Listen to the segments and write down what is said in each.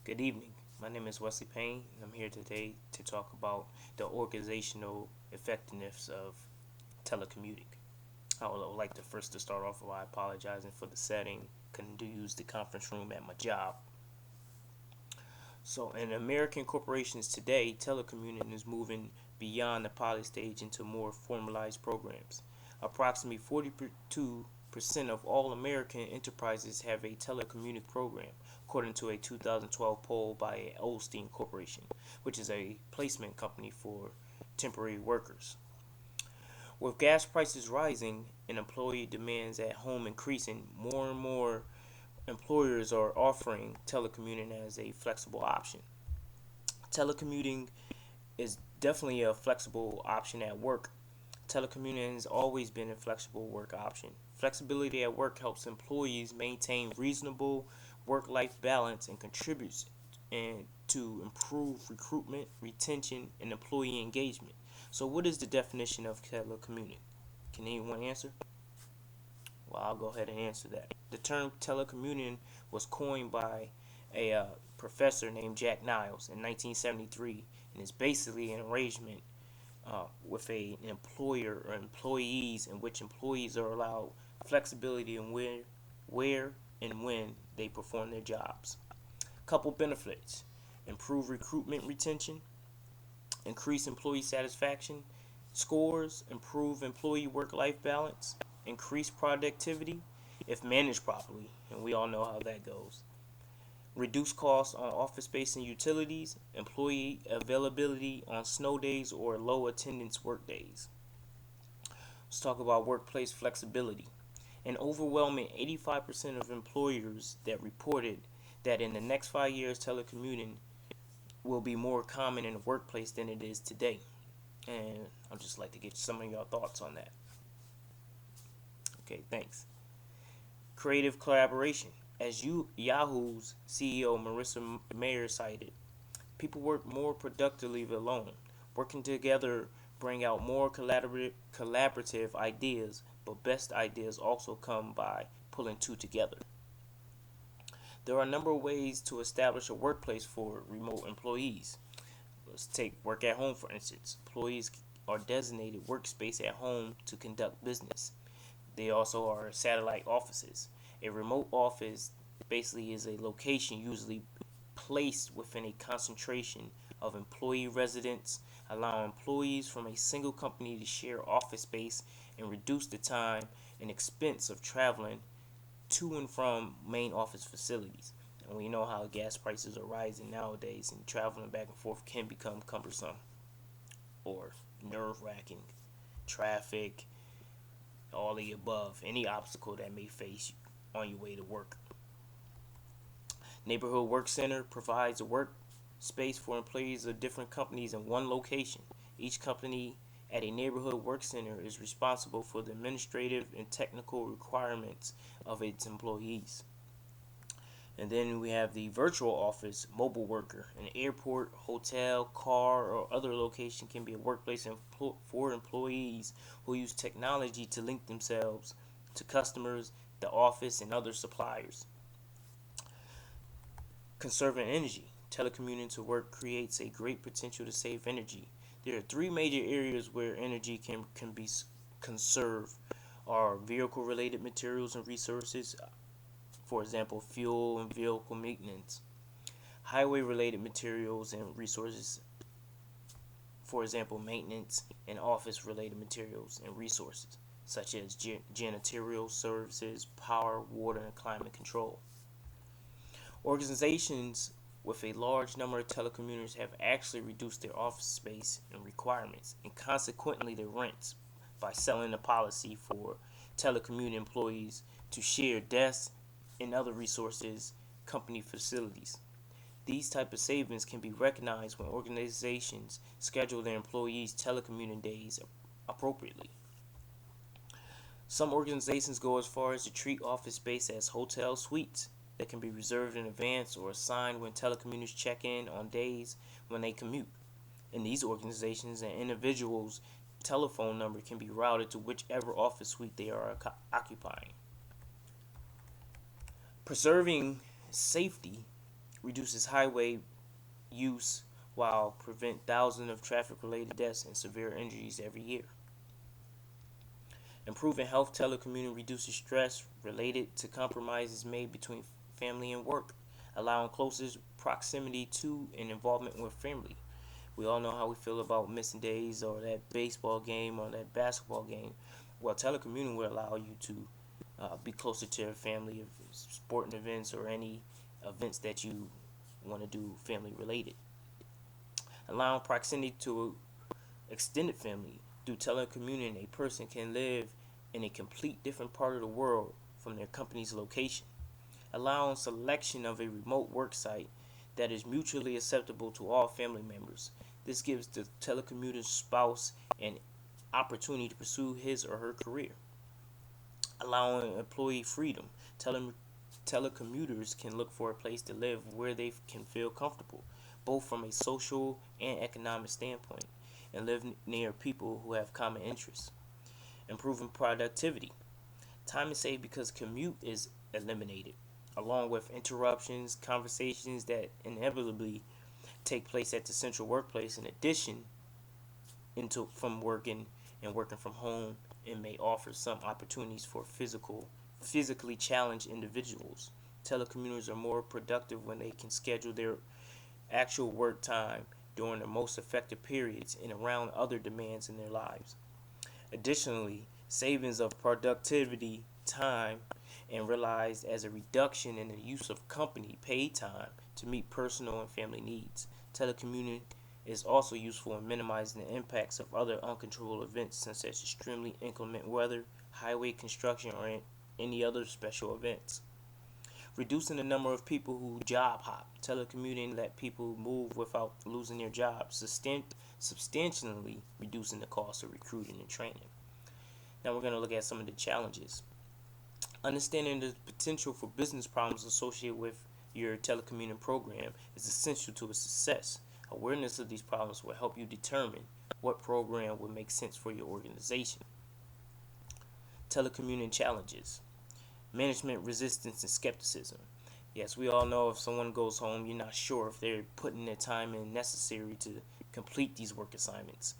Good evening. My name is Wesley Payne, and I'm here today to talk about the organizational effectiveness of telecommuting. I would like to first to start off by apologizing for the setting. Couldn't use the conference room at my job. So, in American corporations today, telecommuting is moving beyond the pilot stage into more formalized programs. Approximately 42% of all American enterprises have a telecommuting program, according to a 2012 poll by Olstein Corporation, which is a placement company for temporary workers. With gas prices rising and employee demands at home increasing, more and more employers are offering telecommuting as a flexible option. Telecommuting is definitely a flexible option at work. Telecommuting has always been a flexible work option. Flexibility at work helps employees maintain reasonable work-life balance and contributes to improve recruitment, retention, and employee engagement. So, what is the definition of telecommuting? Can anyone answer? Well, I'll go ahead and answer that. The term telecommuting was coined by a professor named Jack Niles in 1973 and is basically an arrangement with an employer or employees in which employees are allowed flexibility in where and when they perform their jobs. Couple benefits: improve recruitment retention, increase employee satisfaction scores, improve employee work-life balance, increase productivity if managed properly, and we all know how that goes. Reduce costs on office space and utilities, employee availability on snow days or low attendance work days. Let's talk about workplace flexibility. An overwhelming 85% of employers that reported that in the next 5 years telecommuting will be more common in the workplace than it is today. And I'd just like to get some of your thoughts on that. Okay, thanks. Creative collaboration. As Yahoo's CEO Marissa Mayer cited, people work more productively alone. Working together bring out more collaborative ideas, but best ideas also come by pulling two together. There are a number of ways to establish a workplace for remote employees. Let's take work at home for instance. Employees are designated workspace at home to conduct business. They also are satellite offices. A remote office basically is a location usually placed within a concentration of employee residents, allowing employees from a single company to share office space and reduce the time and expense of traveling to and from main office facilities. And we know how gas prices are rising nowadays, and traveling back and forth can become cumbersome or nerve wracking. Traffic, all the above, any obstacle that may face on your way to work. Neighborhood Work Center provides a workspace for employees of different companies in one location. Each company at a neighborhood work center is responsible for the administrative and technical requirements of its employees. And then we have the virtual office mobile worker. An airport, hotel, car, or other location can be a workplace for employees who use technology to link themselves to customers, the office, and other suppliers. Conserving energy. Telecommuting to work creates a great potential to save energy. There are three major areas where energy can be conserved: are vehicle related materials and resources, for example, fuel and vehicle maintenance; highway related materials and resources, for example, maintenance; and office related materials and resources, such as janitorial services, power, water, and climate control. Organizations with a large number of telecommuters have actually reduced their office space and requirements, and consequently their rents, by selling a policy for telecommuting employees to share desks and other resources company facilities. These type of savings can be recognized when organizations schedule their employees telecommuting days appropriately. Some organizations go as far as to treat office space as hotel suites that can be reserved in advance or assigned when telecommuters check in on days when they commute. In these organizations, an individual's telephone number can be routed to whichever office suite they are occupying. Preserving safety. reduces highway use while prevent thousands of traffic-related deaths and severe injuries every year. Improving health telecommuting reduces stress related to compromises made between family and work, allowing closer proximity to and involvement with family. We all know how we feel about missing days or that baseball game or that basketball game. Well, telecommuting will allow you to be closer to your family of sporting events or any events that you want to do family related. Allowing proximity to extended family through telecommuting, a person can live in a complete different part of the world from their company's location, allowing selection of a remote work site that is mutually acceptable to all family members. This gives the telecommuter's spouse an opportunity to pursue his or her career, allowing employee freedom. Telecommuters can look for a place to live where they can feel comfortable, both from a social and economic standpoint, and live near people who have common interests. Improving productivity. Time is saved because commute is eliminated, along with interruptions, conversations that inevitably take place at the central workplace. In addition, into from working and working from home, and may offer some opportunities for physically challenged individuals. Telecommuters are more productive when they can schedule their actual work time during the most effective periods and around other demands in their lives. Additionally, savings of productivity time and realized as a reduction in the use of company paid time to meet personal and family needs. Telecommuting is also useful in minimizing the impacts of other uncontrolled events such as extremely inclement weather, highway construction, or any other special events. Reducing the number of people who job hop. Telecommuting let people move without losing their jobs, substantially reducing the cost of recruiting and training. Now we're going to look at some of the challenges. Understanding the potential for business problems associated with your telecommuting program is essential to its success. Awareness of these problems will help you determine what program would make sense for your organization. Telecommuting challenges. Management resistance and skepticism. Yes, we all know if someone goes home, you're not sure if they're putting the time in necessary to complete these work assignments.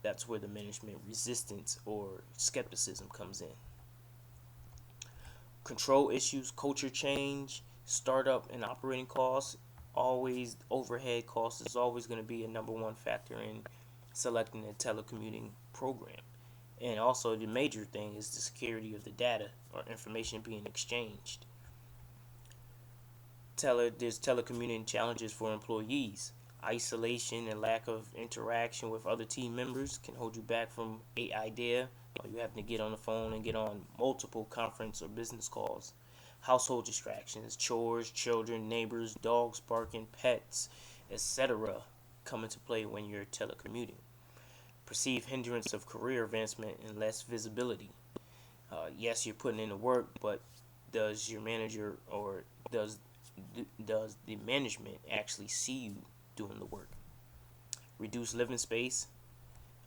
That's where the management resistance or skepticism comes in. Control issues, culture change, startup and operating costs. Always overhead costs is always going to be a number one factor in selecting a telecommuting program. And also the major thing is the security of the data or information being exchanged. There's telecommuting challenges for employees. Isolation and lack of interaction with other team members can hold you back from a idea, or you having to get on the phone and get on multiple conference or business calls. Household distractions, chores, children, neighbors, dogs barking, pets, etc. come into play when you're telecommuting. Perceived hindrance of career advancement and less visibility. Yes, you're putting in the work, but does your manager or does the management actually see you doing the work? Reduced living space,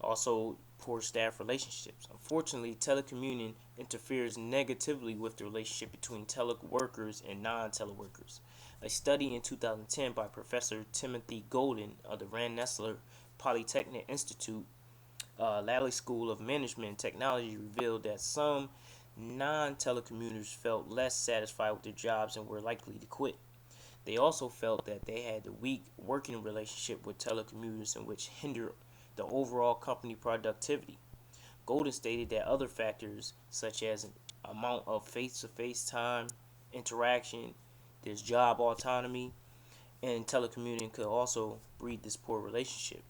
also poor staff relationships. Unfortunately, telecommuting interferes negatively with the relationship between teleworkers and non-teleworkers. A study in 2010 by Professor Timothy Golden of the Van Rensselaer Polytechnic Institute, Lally School of Management and Technology, revealed that some non-telecommuters felt less satisfied with their jobs and were likely to quit. They also felt that they had a weak working relationship with telecommuters, in which hindered the overall company productivity. Golden stated that other factors, such as an amount of face-to-face time, interaction, there's job autonomy, and telecommuting could also breed this poor relationship.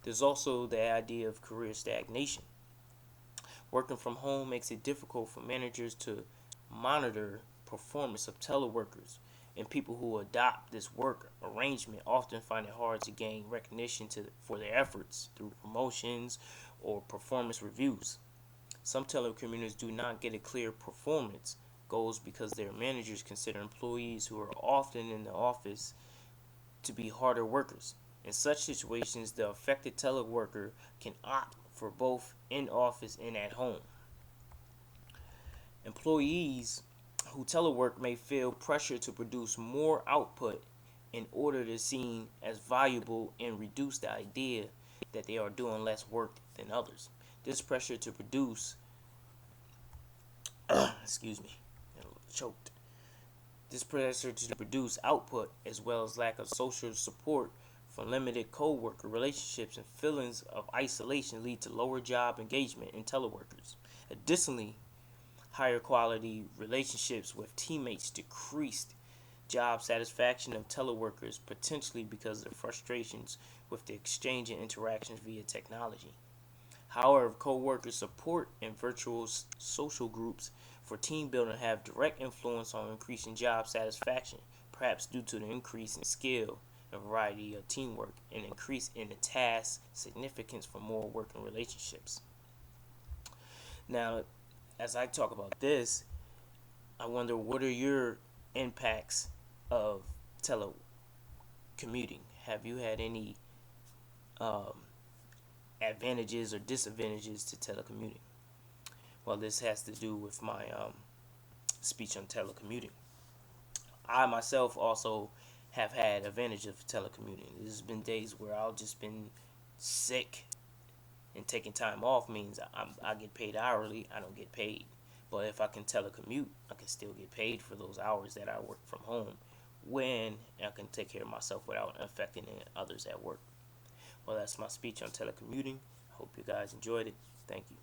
There's also the idea of career stagnation. Working from home makes it difficult for managers to monitor performance of teleworkers, and people who adopt this work arrangement often find it hard to gain recognition for their efforts through promotions or performance reviews. Some telecommuters do not get a clear performance goals because their managers consider employees who are often in the office to be harder workers. In such situations, the affected teleworker can opt for both in office and at home. Employees who telework may feel pressure to produce more output in order to seem as valuable and reduce the idea that they are doing less work than others. This pressure to produce, excuse me, I'm a little choked. This pressure to produce output, as well as lack of social support from limited co-worker relationships and feelings of isolation, lead to lower job engagement in teleworkers. Additionally, higher quality relationships with teammates decreased job satisfaction of teleworkers, potentially because of the frustrations with the exchange and interactions via technology. However, co-worker support and virtual social groups for team building have direct influence on increasing job satisfaction, perhaps due to the increase in skill and variety of teamwork and increase in the task significance for more working relationships. Now, as I talk about this, I wonder, what are your impacts of telecommuting? Have you had any um, advantages or disadvantages to telecommuting? Well, this has to do with my speech on telecommuting. I myself also have had advantage of telecommuting. There's been days where I've just been sick, and taking time off means I get paid hourly. I don't get paid. But if I can telecommute, I can still get paid for those hours that I work from home, when I can take care of myself without affecting others at work. Well, that's my speech on telecommuting. I hope you guys enjoyed it. Thank you.